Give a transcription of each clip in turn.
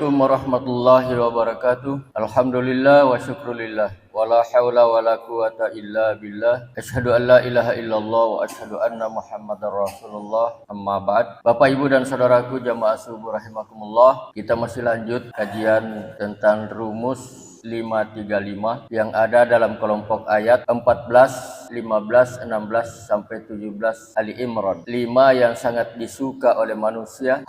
Assalamualaikum warahmatullahi wabarakatuh. Alhamdulillah wa syukrulillah. Wala hawla wala quwata illa billah. Asyhadu an la ilaha illallah wa asyhadu anna Muhammadar Rasulullah. Amma ba'd. Bapak, Ibu dan saudaraku jamaah subuh rahimakumullah. Kita masih lanjut kajian tentang rumus 535 yang ada dalam kelompok ayat 14, 15, 16 sampai 17 Ali Imran. 5 yang sangat disuka oleh manusia,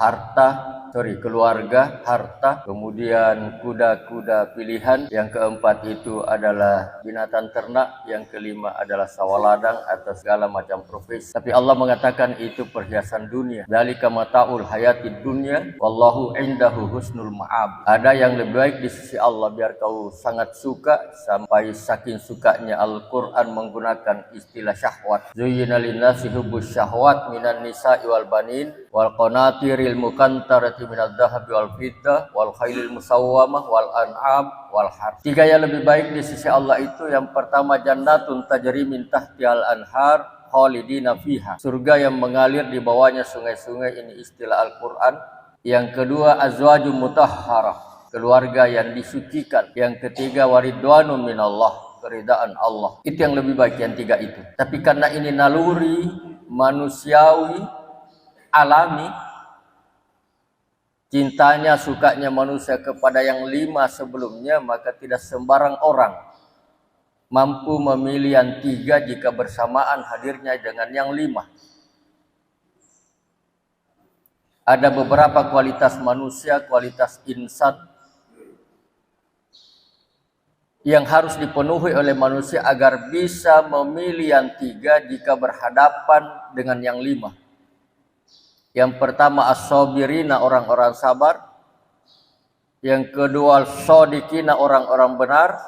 keluarga, harta, kemudian kuda-kuda pilihan, yang keempat itu adalah binatang ternak, yang kelima adalah sawaladang atau segala macam profesi. Tapi Allah mengatakan itu perhiasan dunia. Dzalika mataul hayatid dunya wallahu indahu husnul ma'ab. Ada yang lebih baik di sisi Allah, biar kau sangat suka sampai saking sukanya Al-Quran menggunakan istilah syahwat. Zuyyina linnasi hubbus syahwat minan nisa'i wal banin wal qanatiril muqantarati minadh dhahabi wal fiddah wal khailil musawwamah wal an'am wal harth. 3 yang lebih baik di sisi Allah itu, yang pertama jannatun tajri min tahtihal anhar khalidina fiha, surga yang mengalir di bawahnya sungai-sungai, ini istilah Al-Quran. Yang kedua azwajum mutahharah, keluarga yang disucikan. Yang ketiga waridwanun minallah, keridaan Allah. Itu yang lebih baik, yang 3 itu. Tapi karena ini naluri manusiawi alami, cintanya, sukanya manusia kepada yang 5 sebelumnya, maka tidak sembarang orang mampu memilih yang 3 jika bersamaan hadirnya dengan yang 5. Ada beberapa kualitas manusia, kualitas insan yang harus dipenuhi oleh manusia agar bisa memilih yang 3 jika berhadapan dengan yang 5. Yang pertama as-sabirina, orang-orang sabar. Yang kedua as-shadiqina, orang-orang benar.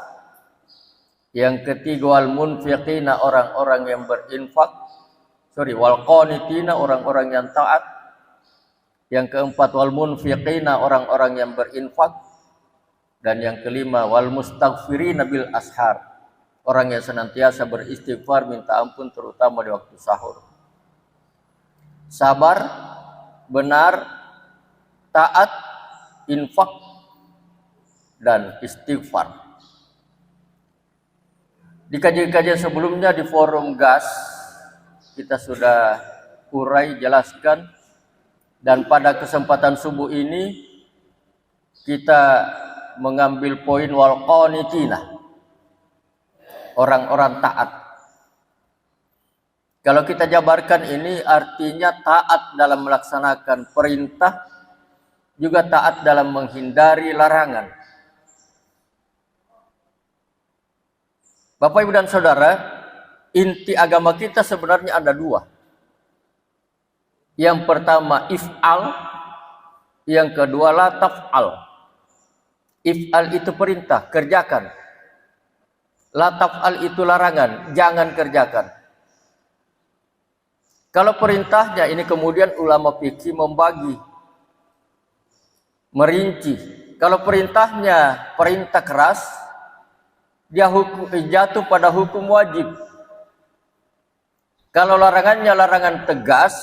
Yang ketiga al-munfiqina, orang-orang yang berinfak. Wal qanitina, orang-orang yang taat. Yang keempat wal munfiqina, orang-orang yang berinfak. Dan yang kelima wal mustaghfirina bil ashar, orang yang senantiasa beristighfar, minta ampun, terutama di waktu sahur. Sabar, benar, taat, infak, dan istighfar. Di kajian-kajian sebelumnya di forum GAS kita sudah urai, jelaskan, dan pada kesempatan subuh ini kita mengambil poin wal qanitina, orang-orang taat. Kalau kita jabarkan, ini artinya taat dalam melaksanakan perintah, juga taat dalam menghindari larangan. Bapak, Ibu dan Saudara, inti agama kita sebenarnya ada 2. Yang pertama if'al, yang kedua la taf'al. If'al itu perintah, kerjakan. La taf'al itu larangan, jangan kerjakan. Kalau perintahnya ini kemudian ulama fikih membagi, merinci. Kalau perintahnya perintah keras, dia jatuh pada hukum wajib. Kalau larangannya larangan tegas,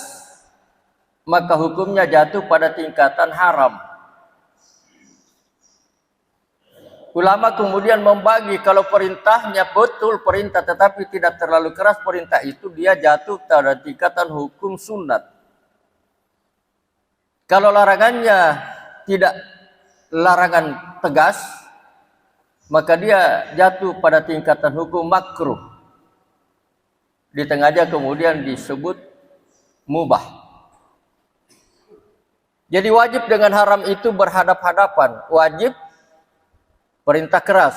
maka hukumnya jatuh pada tingkatan haram. Ulama kemudian membagi, kalau perintahnya betul perintah tetapi tidak terlalu keras perintah itu, dia jatuh pada tingkatan hukum sunat. Kalau larangannya tidak larangan tegas, maka dia jatuh pada tingkatan hukum makruh. Di tengahnya kemudian disebut mubah. Jadi wajib dengan haram itu berhadap-hadapan. Wajib perintah keras,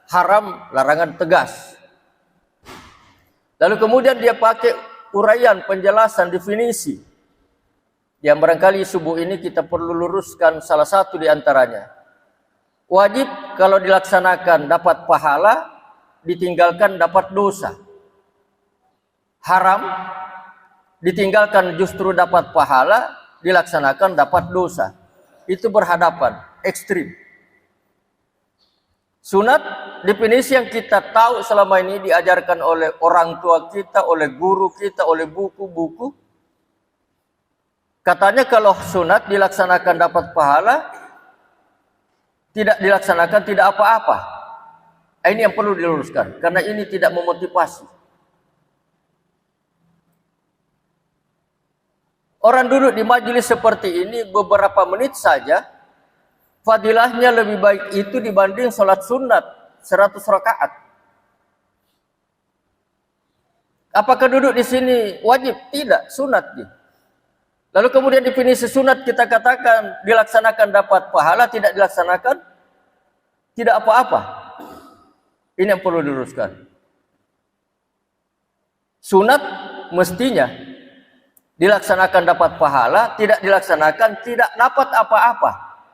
haram larangan tegas. Lalu kemudian dia pakai uraian, penjelasan, definisi, yang barangkali subuh ini kita perlu luruskan salah satu di antaranya. Wajib kalau dilaksanakan dapat pahala, ditinggalkan dapat dosa. Haram ditinggalkan justru dapat pahala, dilaksanakan dapat dosa. Itu berhadapan, ekstrim. Sunat, definisi yang kita tahu selama ini diajarkan oleh orang tua kita, oleh guru kita, oleh buku-buku. Katanya kalau sunat dilaksanakan dapat pahala, tidak dilaksanakan tidak apa-apa. Ini yang perlu diluruskan, karena ini tidak memotivasi. Orang duduk di majelis seperti ini beberapa menit saja, fadilahnya lebih baik itu dibanding sholat sunat 100 rakaat. Apakah duduk di sini wajib? Tidak, sunat. Lalu kemudian definisi sunat kita katakan dilaksanakan dapat pahala, tidak dilaksanakan tidak apa-apa. Ini yang perlu diluruskan. Sunat mestinya dilaksanakan dapat pahala, tidak dilaksanakan tidak dapat apa-apa.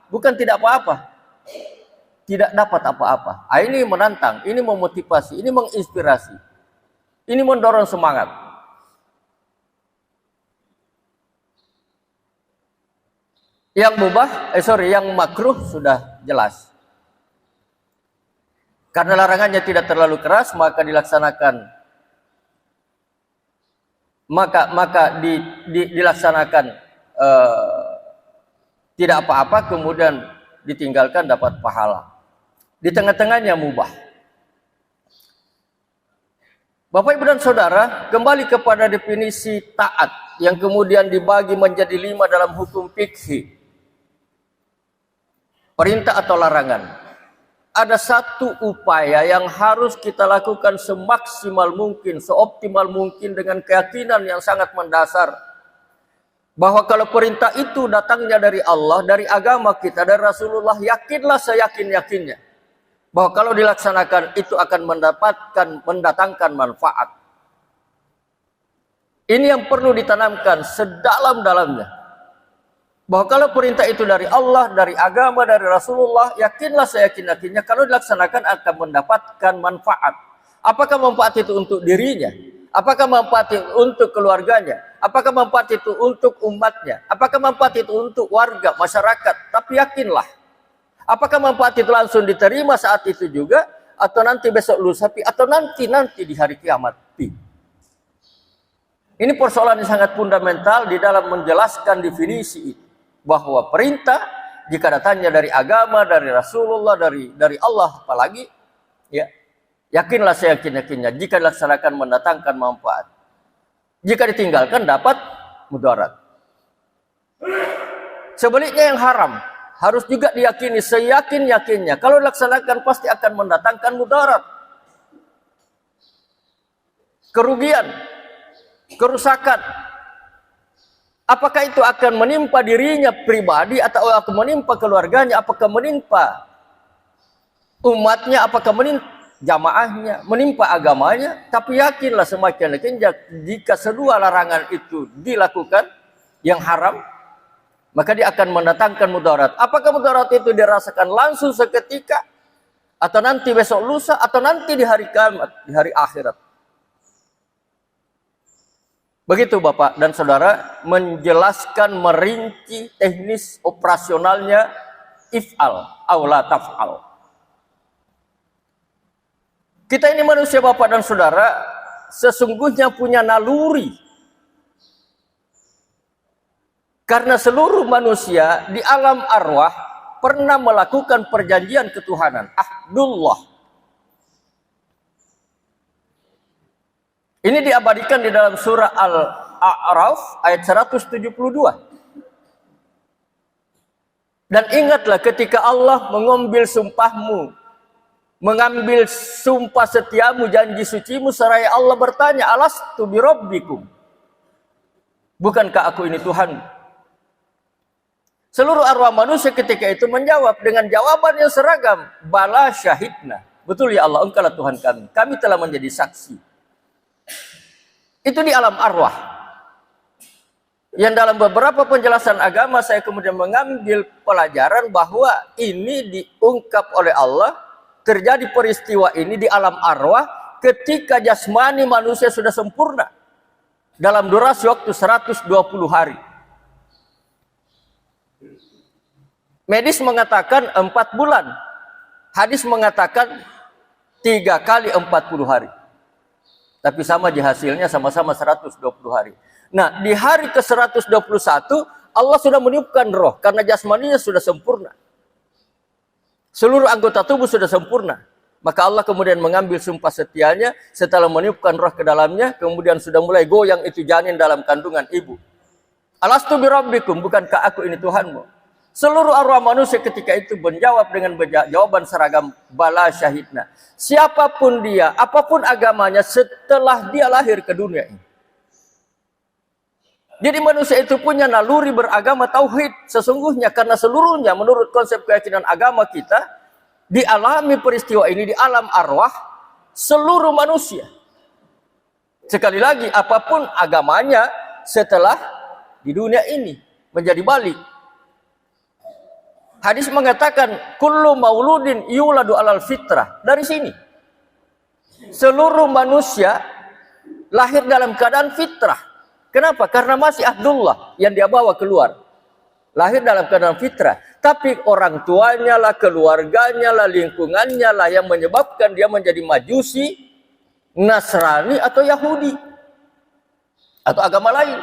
Bukan tidak apa-apa, tidak dapat apa-apa. Ini menantang, ini memotivasi, ini menginspirasi, ini mendorong semangat. Yang mubah, yang makruh sudah jelas. Karena larangannya tidak terlalu keras, maka dilaksanakan. Dilaksanakan tidak apa-apa, kemudian ditinggalkan dapat pahala. Di tengah-tengahnya mubah. Bapak Ibu dan Saudara, kembali kepada definisi taat yang kemudian dibagi menjadi 5 dalam hukum fikih. Perintah atau larangan. Ada satu upaya yang harus kita lakukan semaksimal mungkin, seoptimal mungkin dengan keyakinan yang sangat mendasar. Bahwa kalau perintah itu datangnya dari Allah, dari agama kita, dari Rasulullah, yakinlah seyakin-yakinnya. Bahwa kalau dilaksanakan itu akan mendatangkan manfaat. Ini yang perlu ditanamkan sedalam-dalamnya. Bahwa kalau perintah itu dari Allah, dari agama, dari Rasulullah, yakinlah seyakin-yakinnya kalau dilaksanakan akan mendapatkan manfaat. Apakah manfaat itu untuk dirinya? Apakah manfaat itu untuk keluarganya? Apakah manfaat itu untuk umatnya? Apakah manfaat itu untuk warga, masyarakat? Tapi yakinlah. Apakah manfaat itu langsung diterima saat itu juga? Atau nanti besok lusa? Atau nanti di hari kiamat? Ini persoalan yang sangat fundamental di dalam menjelaskan definisi itu. Bahwa perintah jika datangnya dari agama, dari Rasulullah, dari Allah apalagi, ya, yakinlah seyakin-yakinnya jika dilaksanakan mendatangkan manfaat. Jika ditinggalkan dapat mudarat. Sebaliknya yang haram harus juga diyakini seyakin-yakinnya kalau dilaksanakan pasti akan mendatangkan mudarat. Kerugian, kerusakan. Apakah itu akan menimpa dirinya pribadi atau akan menimpa keluarganya, apakah menimpa umatnya, apakah menimpa jamaahnya, menimpa agamanya? Tapi yakinlah semakin jika kedua larangan itu dilakukan yang haram, maka dia akan mendatangkan mudarat. Apakah mudarat itu dirasakan langsung seketika, atau nanti besok lusa, atau nanti di hari kiamat, di hari akhirat? Begitu Bapak dan Saudara menjelaskan merinci teknis operasionalnya if'al aula taf'al. Kita ini manusia Bapak dan Saudara sesungguhnya punya naluri. Karena seluruh manusia di alam arwah pernah melakukan perjanjian ketuhanan, ahdullah. Ini diabadikan di dalam surah Al-A'raf ayat 172. Dan ingatlah ketika Allah mengambil sumpahmu, mengambil sumpah setiamu, janji sucimu, seraya Allah bertanya, alastu birabbikum? Bukankah aku ini Tuhan? Seluruh arwah manusia ketika itu menjawab dengan jawaban yang seragam, bala syahidna. Betul ya Allah, engkaulah Tuhan kami. Kami telah menjadi saksi. Itu di alam arwah. Yang dalam beberapa penjelasan agama saya kemudian mengambil pelajaran bahwa ini diungkap oleh Allah, terjadi peristiwa ini di alam arwah ketika jasmani manusia sudah sempurna dalam durasi waktu 120 hari. Medis mengatakan 4 bulan. Hadis mengatakan 3 kali 40 hari. Tapi sama di hasilnya sama-sama 120 hari. Nah, di hari ke-121 Allah sudah meniupkan roh karena jasmaninya sudah sempurna. Seluruh anggota tubuh sudah sempurna. Maka Allah kemudian mengambil sumpah setianya setelah meniupkan roh ke dalamnya, kemudian sudah mulai goyang itu janin dalam kandungan ibu. Alastu birabbikum, bukankah aku ini Tuhanmu? Seluruh arwah manusia ketika itu menjawab dengan jawaban seragam, bala syahidna. Siapapun dia, apapun agamanya setelah dia lahir ke dunia ini. Jadi manusia itu punya naluri beragama tauhid sesungguhnya, karena seluruhnya menurut konsep keyakinan agama kita dialami peristiwa ini di alam arwah seluruh manusia. Sekali lagi, apapun agamanya setelah di dunia ini menjadi balik. Hadis mengatakan kullu mauludin yuladu alal fitrah. Dari sini seluruh manusia lahir dalam keadaan fitrah. Kenapa? Karena masih Abdullah yang dia bawa keluar. Lahir dalam keadaan fitrah. Tapi orang tuanya lah, keluarganya lah, lingkungannya lah yang menyebabkan dia menjadi Majusi, Nasrani atau Yahudi atau agama lain.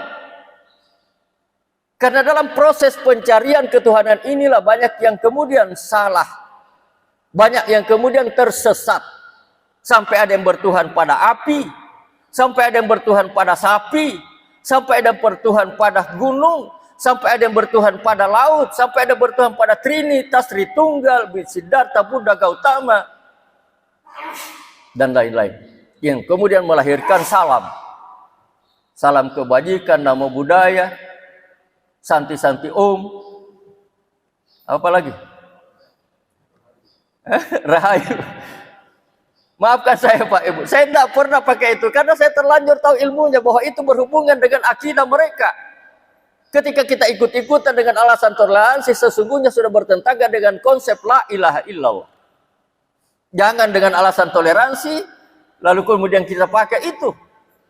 Karena dalam proses pencarian ketuhanan inilah banyak yang kemudian salah. Banyak yang kemudian tersesat. Sampai ada yang bertuhan pada api. Sampai ada yang bertuhan pada sapi. Sampai ada yang bertuhan pada gunung. Sampai ada yang bertuhan pada laut. Sampai ada yang bertuhan pada Trinitas, Tritunggal, Siddhartha, Buddha, Gautama. Dan lain-lain. Yang kemudian melahirkan salam. Salam kebajikan, nama budaya. Santi-santi om. Apa lagi? Rahayu. Maafkan saya Pak Ibu. Saya tidak pernah pakai itu. Karena saya terlanjur tahu ilmunya. Bahwa itu berhubungan dengan akidah mereka. Ketika kita ikut-ikutan dengan alasan toleransi. Sesungguhnya sudah bertentangan dengan konsep la ilaha illallah. Jangan dengan alasan toleransi. Lalu kemudian kita pakai itu.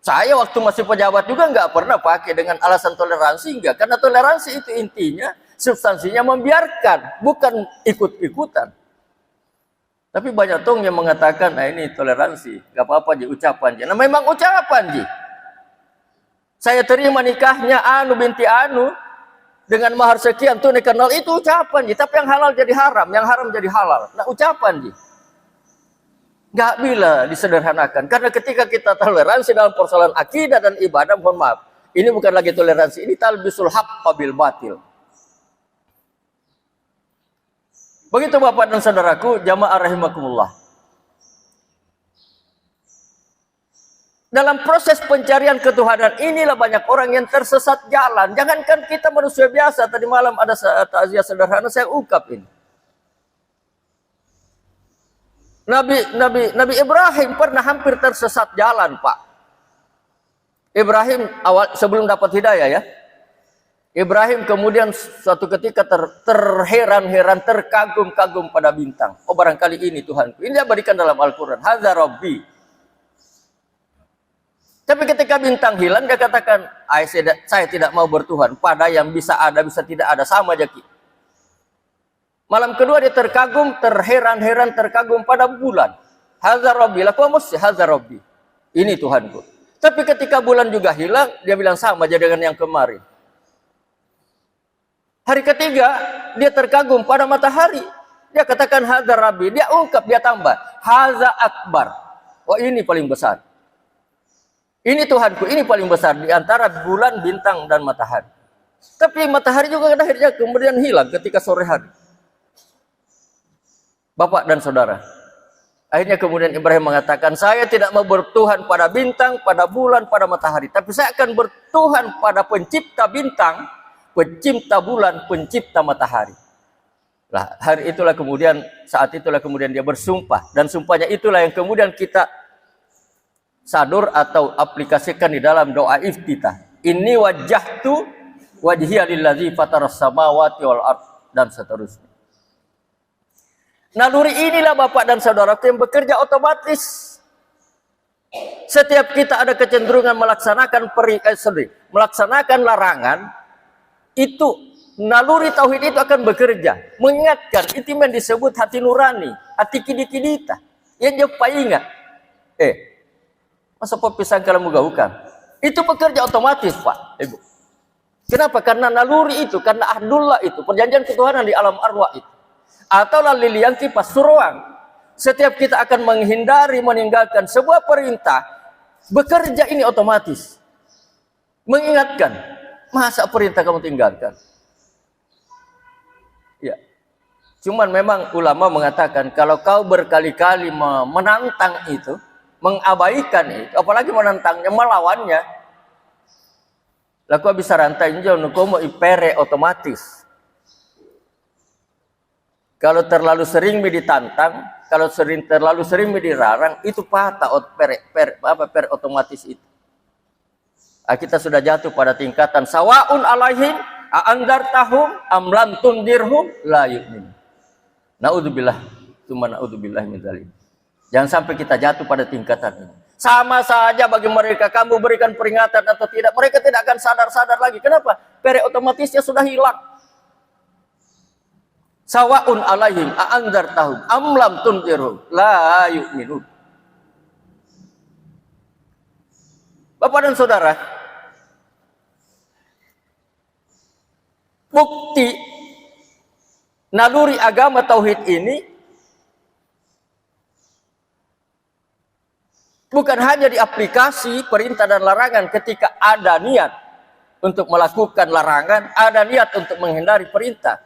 Saya waktu masih pejabat juga nggak pernah pakai dengan alasan toleransi, enggak. Karena toleransi itu intinya, substansinya membiarkan, bukan ikut-ikutan. Tapi banyak tong yang mengatakan, nah ini toleransi, nggak apa-apa Ji, ucapan Ji. Nah memang ucapan Ji. Saya terima nikahnya Anu binti Anu, dengan mahar sekian tuh nikah nol, itu ucapan Ji. Tapi yang halal jadi haram, yang haram jadi halal. Nah ucapan Ji. Nggak bila disederhanakan. Karena ketika kita toleransi dalam persoalan akidah dan ibadah, mohon maaf. Ini bukan lagi toleransi. Ini talbisul haqqa bil batil. Begitu Bapak dan Saudaraku, jamaah rahimakumullah. Dalam proses pencarian ketuhanan inilah banyak orang yang tersesat jalan. Jangankan kita manusia biasa. Tadi malam ada takziah sederhana, saya ungkap ini. Nabi Ibrahim pernah hampir tersesat jalan, Pak. Ibrahim awal sebelum dapat hidayah ya. Ibrahim kemudian suatu ketika terheran-heran, terkagum-kagum pada bintang. Oh barangkali ini Tuhanku. Ini dia berikan dalam Al-Quran. Hadza Rabbi. Tapi ketika bintang hilang, dia katakan, saya tidak mau bertuhan pada yang bisa ada, bisa tidak ada, sama aja kita. Malam kedua dia terkagum, terheran-heran, terkagum pada bulan. Hadza Rabbi, laku amusya, hadza Rabbi. Ini Tuhanku. Tapi ketika bulan juga hilang, dia bilang sama aja dengan yang kemarin. Hari ketiga, dia terkagum pada matahari. Dia katakan hadza Rabbi, dia ungkap, dia tambah. Hadza Akbar. Oh ini paling besar. Ini Tuhanku, ini paling besar di antara bulan, bintang, dan matahari. Tapi matahari juga akhirnya kemudian hilang ketika sore hari. Bapak dan saudara, akhirnya kemudian Ibrahim mengatakan, saya tidak mau bertuhan pada bintang, pada bulan, pada matahari. Tapi saya akan bertuhan pada pencipta bintang, pencipta bulan, pencipta matahari. Lah, hari itulah kemudian, saat itulah kemudian dia bersumpah. Dan sumpahnya itulah yang kemudian kita sadur atau aplikasikan di dalam doa iftitah. Inni wajjahtu wajhiya lillazi fataras samawati wal ard, dan seterusnya. Naluri inilah Bapak dan Saudara yang bekerja otomatis. Setiap kita ada kecenderungan melaksanakan larangan, itu naluri tauhid itu akan bekerja, mengingatkan. Itu yang disebut hati nurani, hati kidikidita. Yang jauh ingat. Masa pisang kalau bukan? Itu bekerja otomatis, Pak, Ibu. Kenapa? Karena naluri itu, karena ahdullah itu, perjanjian ketuhanan di alam arwah itu. Atau lalilianti pasuruan. Setiap kita akan menghindari meninggalkan sebuah perintah, bekerja ini otomatis mengingatkan, masa perintah kamu tinggalkan? Ya. Cuman memang ulama mengatakan kalau kau berkali-kali menantang itu, mengabaikan itu, apalagi menantangnya, melawannya, laku bisa rantai jauh nukomo ipere otomatis. Kalau terlalu sering ditantang, kalau terlalu sering dilarang, itu patah per otomatis itu. Kita sudah jatuh pada tingkatan sawaun alaihim a'andartahum am lam tundirhum la yu'min. Naudzubillah, tsumma naudzubillah min dzalik. Jangan sampai kita jatuh pada tingkatan ini. Sama saja bagi mereka, kamu berikan peringatan atau tidak, mereka tidak akan sadar-sadar lagi. Kenapa? Pere otomatisnya sudah hilang. Sawaun alaihim a'andartahum am lam tundirhum la yu'minun. Bapak dan saudara, bukti naluri agama tauhid ini bukan hanya di aplikasi perintah dan larangan ketika ada niat untuk melakukan larangan, ada niat untuk menghindari perintah.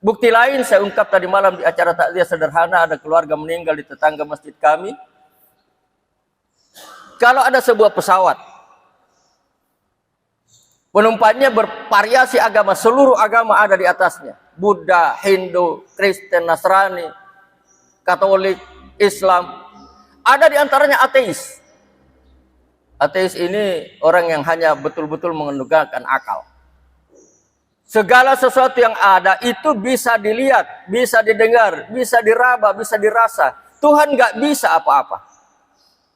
Bukti lain saya ungkap tadi malam di acara takziah sederhana, ada keluarga meninggal di tetangga masjid kami. Kalau ada sebuah pesawat, penumpangnya bervariasi agama, seluruh agama ada di atasnya. Buddha, Hindu, Kristen, Nasrani, Katolik, Islam. Ada di antaranya ateis. Ateis ini orang yang hanya betul-betul menggunakan akal. Segala sesuatu yang ada itu bisa dilihat, bisa didengar, bisa diraba, bisa dirasa. Tuhan nggak bisa apa-apa.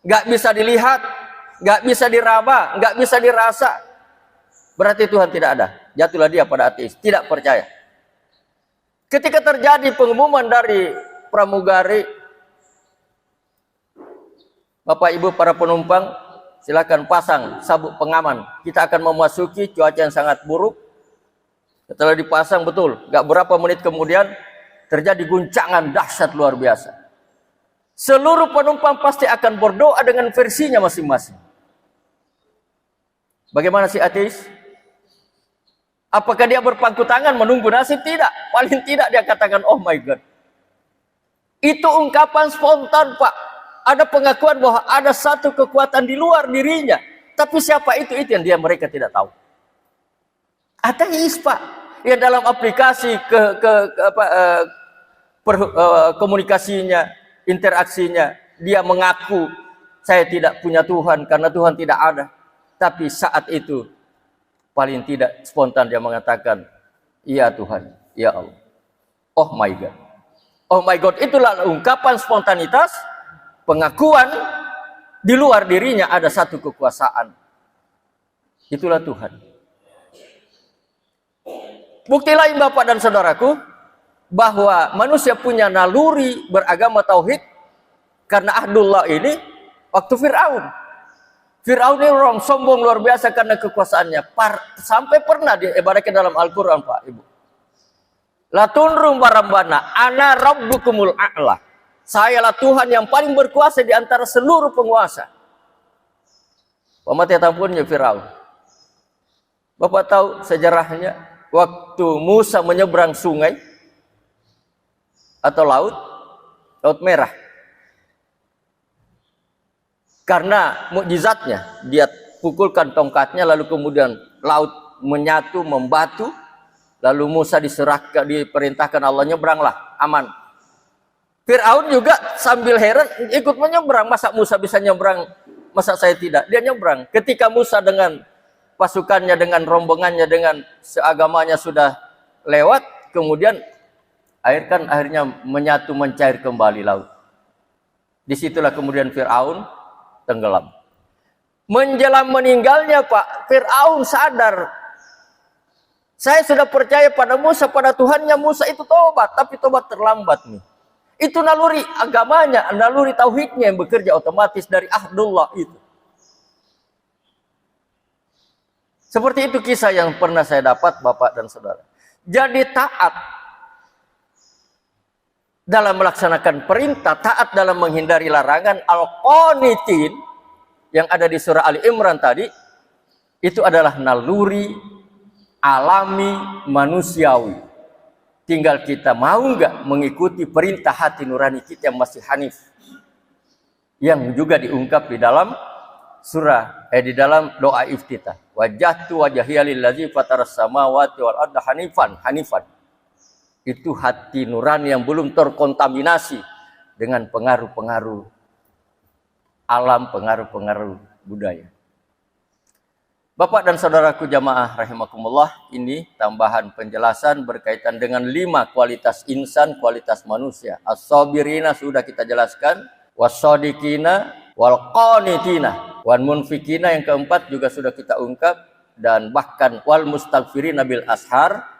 Nggak bisa dilihat, nggak bisa diraba, nggak bisa dirasa. Berarti Tuhan tidak ada. Jatuhlah dia pada ateis, tidak percaya. Ketika terjadi pengumuman dari pramugari, Bapak Ibu para penumpang, silakan pasang sabuk pengaman. Kita akan memasuki cuaca yang sangat buruk. Setelah dipasang betul, gak berapa menit kemudian terjadi guncangan dahsyat luar biasa. Seluruh penumpang pasti akan berdoa dengan versinya masing-masing. Bagaimana si ateis? Apakah dia berpangku tangan menunggu nasib? Tidak. Paling tidak dia katakan, oh my God. Itu ungkapan spontan, Pak. Ada pengakuan bahwa ada satu kekuatan di luar dirinya. Tapi siapa itu yang mereka tidak tahu. Ateis, Pak. Ya dalam aplikasi komunikasinya, interaksinya, dia mengaku saya tidak punya Tuhan karena Tuhan tidak ada. Tapi saat itu paling tidak spontan dia mengatakan, iya Tuhan, ya Allah. Oh my God. Oh my God, itulah ungkapan spontanitas, pengakuan di luar dirinya ada satu kekuasaan. Itulah Tuhan. Bukti lain Bapak dan Saudaraku, bahwa manusia punya naluri beragama tauhid karena ahdullah ini waktu Fir'aun. Fir'aun ini orang sombong luar biasa karena kekuasaannya. Sampai pernah diibaratkan dalam Al-Quran, Pak Ibu. Latunrum warambana, ana rabbukumul a'la. Sayalah Tuhan yang paling berkuasa di antara seluruh penguasa. Pemati tampunnya Fir'aun. Bapak tahu sejarahnya? Waktu Musa menyeberang sungai atau laut merah. Karena mukjizatnya, dia pukulkan tongkatnya lalu kemudian laut menyatu, membatu, lalu Musa diperintahkan Allah nyebranglah, aman. Fir'aun juga sambil heran ikut menyeberang, masa Musa bisa nyebrang, masa saya tidak? Dia nyebrang. Ketika Musa dengan pasukannya, dengan rombongannya, dengan seagamanya sudah lewat, kemudian akhirnya menyatu, mencair kembali laut. Disitulah kemudian Fir'aun tenggelam. Menjelang meninggalnya Pak, Fir'aun sadar, saya sudah percaya pada Musa, pada Tuhannya Musa itu tobat, tapi tobat terlambat nih. Itu naluri agamanya, naluri tauhidnya yang bekerja otomatis dari ahdullah itu. Seperti itu kisah yang pernah saya dapat Bapak dan Saudara. Jadi taat dalam melaksanakan perintah, taat dalam menghindari larangan, al-qanitin yang ada di surah Ali Imran tadi, itu adalah naluri alami manusiawi. Tinggal kita mau nggak mengikuti perintah hati nurani kita yang masih hanif, yang juga diungkap di dalam di dalam doa iftitah. Wajjahtu wajhiya lillazi fataras samawati wal arda hanifan. Itu hati nurani yang belum terkontaminasi dengan pengaruh-pengaruh alam, pengaruh-pengaruh budaya. Bapak dan saudaraku jamaah rahimakumullah, ini tambahan penjelasan berkaitan dengan 5 kualitas insan, kualitas manusia. As-sabirina sudah kita jelaskan, was-sadiqina, wal-qanitina, wan munfikina yang keempat juga sudah kita ungkap, dan bahkan wal mustaghfirina bil ashar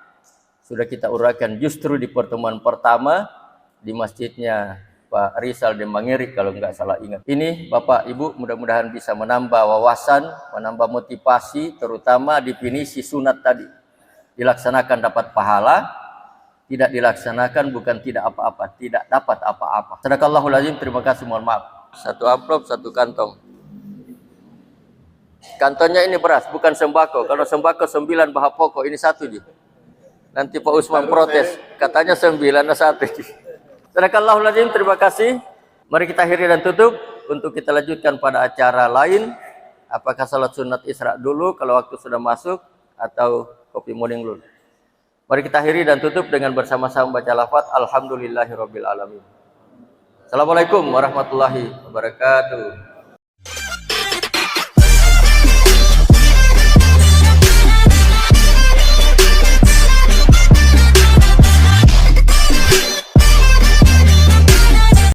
sudah kita uraikan justru di pertemuan pertama di masjidnya Pak Rizal de Mangiri kalau nggak salah ingat. Ini Bapak Ibu mudah-mudahan bisa menambah wawasan, menambah motivasi, terutama definisi sunat tadi. Dilaksanakan dapat pahala, tidak dilaksanakan bukan tidak apa-apa, tidak dapat apa-apa. Sadaqallahul azim, terima kasih, mohon maaf. 1 amplop, 1 kantong. Kantongnya ini beras, bukan sembako. Kalau sembako 9 bahan pokok, ini 1 aja. Nanti Pak Usman protes, katanya 9 ada 1. Sadaqallahul azim, terima kasih. Mari kita akhiri dan tutup untuk kita lanjutkan pada acara lain. Apakah salat sunat Isra dulu kalau waktu sudah masuk atau kopi morning dulu? Mari kita akhiri dan tutup dengan bersama-sama baca lafaz alhamdulillahirabbil alamin. Assalamualaikum warahmatullahi wabarakatuh.